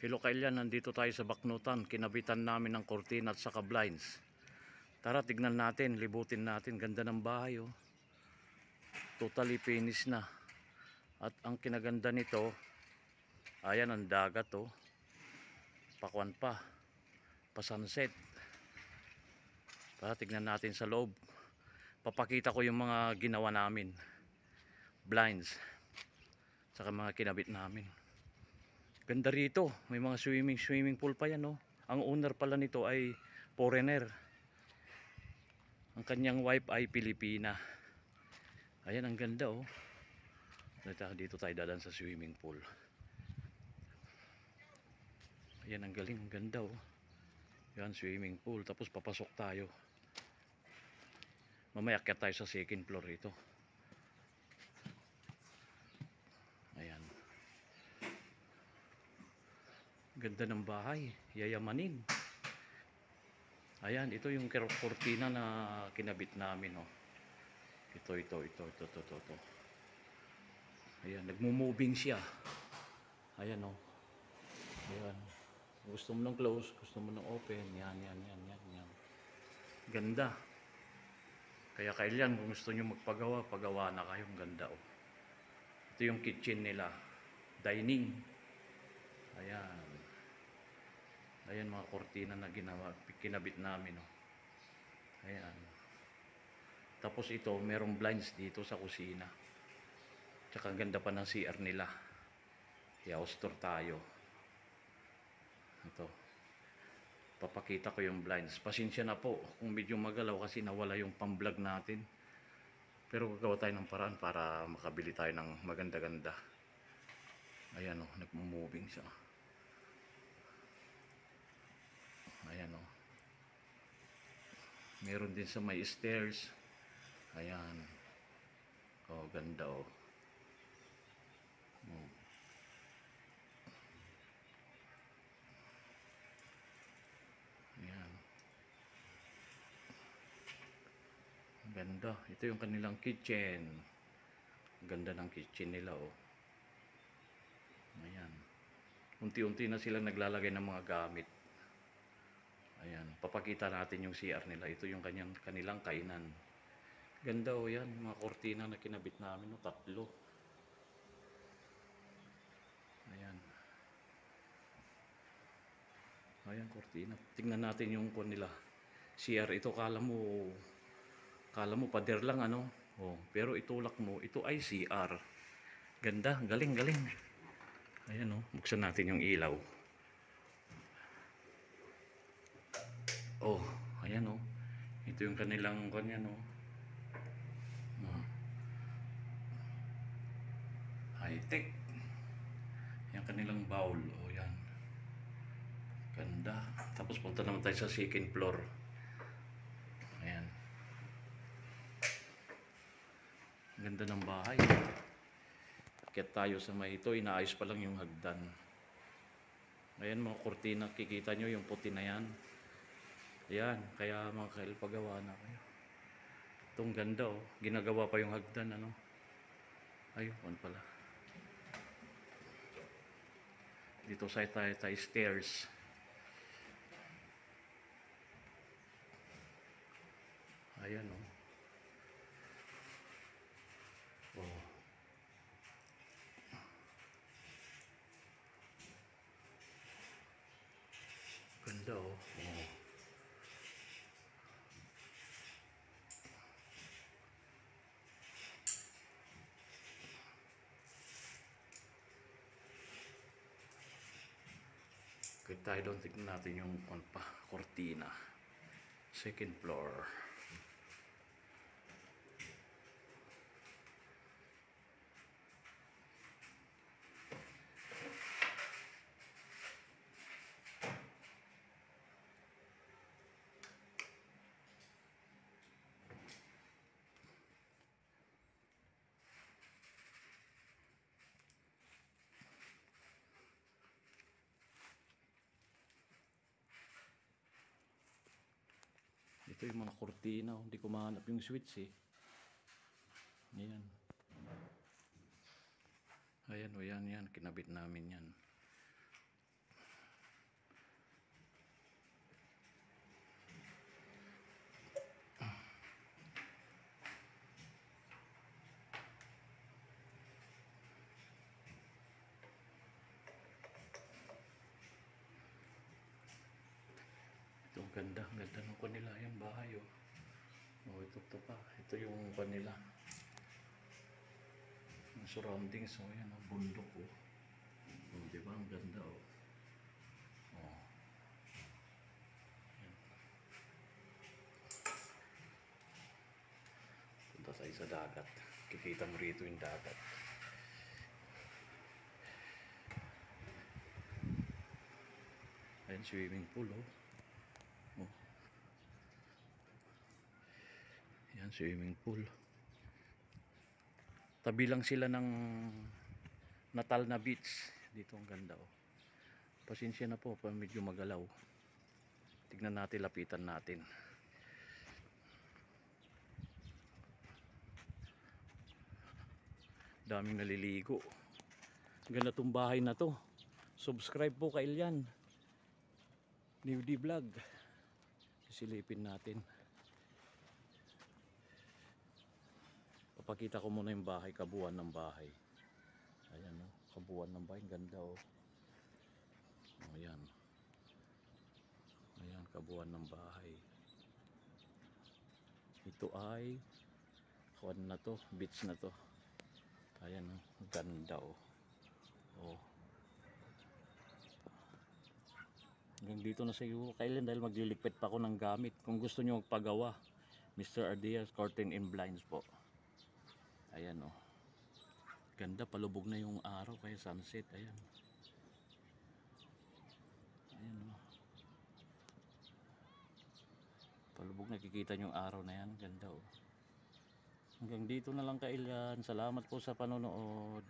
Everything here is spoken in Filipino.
Hello Kailyan, nandito tayo sa Baknutan. Kinabitan namin ng kurtina at saka blinds. Tara, tignan natin, libutin natin. Ganda ng bahay, oh. Totally finished na. At ang kinaganda nito, ayan ang dagat, oh. Pakuan pa. Pa-sunset. Tara, tignan natin sa loob. Papakita ko yung mga ginawa namin. Blinds. Saka mga kinabit namin. Ganda rito, may mga swimming pool pa yan, oh. Ang owner pala nito ay foreigner. Ang kanyang wife ay Pilipina. Ayan, ang ganda, oh. Dito tayo dadan sa swimming pool. Ayan, ang galing, ang ganda, oh. Yan, swimming pool, tapos papasok tayo. Mamaya akyat tayo sa second floor rito. Ayan. Ganda ng bahay, yayamanin. Ayan, ito yung kurtina na kinabit namin, oh. Ito. Ayan, nagmo-moving siya. Ayan, oh. Ayan. Gusto mo ng close, gusto mo ng open. Yan. Ganda. Kaya kailan kung gusto nyo magpagawa, pagawa na kayong ganda, oh. Ito yung kitchen nila. Dining. Ayan. Ayan mga kurtina na kinabit namin, oh. Ayan. Tapos ito, merong blinds dito sa kusina. Tsaka ang ganda pa ng CR nila. I-house tour tayo. Ito. Papakita ko yung blinds. Pasensya na po kung medyo magalaw kasi nawala yung pang-vlog natin. Pero gagawa tayo ng paraan para makabili tayo ng maganda-ganda. Ayan, oh, nagmo-moving siya. Ayan, oh. Meron din sa may stairs. Ayan. Oh, ganda, oh. Ayan. Ganda. Ito yung kanilang kitchen. Ganda ng kitchen nila, oh. Ayan. Unti-unti na sila naglalagay ng mga gamit. Ayan, papakita natin yung CR nila. Ito yung kanilang kainan. Ganda, oh, yan. Mga kurtina na kinabit namin, oh, 3. Ayan. Ayan, kurtina. Tingnan natin yung nila. CR, ito kala mo pader lang, ano? Oh, pero itulak mo, ito ay CR. Ganda, galing. Ayan, oh. Buksan natin yung ilaw. Oh, ayan, oh. Ito yung kanilang kanyan, oh. High-tech. Yung kanilang bowl, oh, yan. Ganda. Tapos punta naman tayo sa second floor. Ayan. Ganda ng bahay. Akyat tayo sa may ito. Inaayos pa lang yung hagdan. Ayan mga kurtina. Kikita nyo yung puti na yan. Ayan. Kaya mga kail, pagawa na kayo. Itong ganda, oh. Ginagawa pa yung hagdan, ano. Ayun pala. Dito sa tayo stairs. Ayan, oh. Oh. Ganda, oh. Oh. Kaya tayo doon, tignan natin yung kurtina. Second floor. Ito yung mga kurtina, hindi ko mahanap yung switch, eh. Ayan. Ayan, o yan, kinabit namin yan. Ang ganda ng kanila yung bahay oh. Oh, ito pa. Ito yung kanila. Ang surroundings oh, yan ang bundok oh. Oh, di ba? Ang ganda oh. Oh. Yan. Punta tayo sa dagat. Kikita mo rito yung dagat. Ayan, swimming pool oh. Oh. Ayan, swimming pool. Tabi lang sila ng Natal na beach. Dito ang ganda oh. Pasensya na po, medyo magalaw. Tignan natin, lapitan natin. Daming naliligo. Ganda tong bahay na to. Subscribe po kay Elian Newdy Vlog. Silipin natin. Papakita ko muna yung bahay, kabuuan ng bahay. Ayan oh, kabuuan ng bahay, ganda oh. Ayan. Ayan, kabuuan ng bahay. Ito ay kuwan na to, beach na to. Ayan oh, ganda oh. Oh. Hanggang dito na siguro kailan dahil magliligpit pa ako ng gamit. Kung gusto nyo magpagawa, Mr. Ardias Curtain and Blinds po. Ayan oh. Ganda, palubog na yung araw kaya sunset. Ayan. Ayan oh. Palubog, nakikita nyo yung araw na yan. Ganda oh. Hanggang dito na lang kailan. Salamat po sa panonood.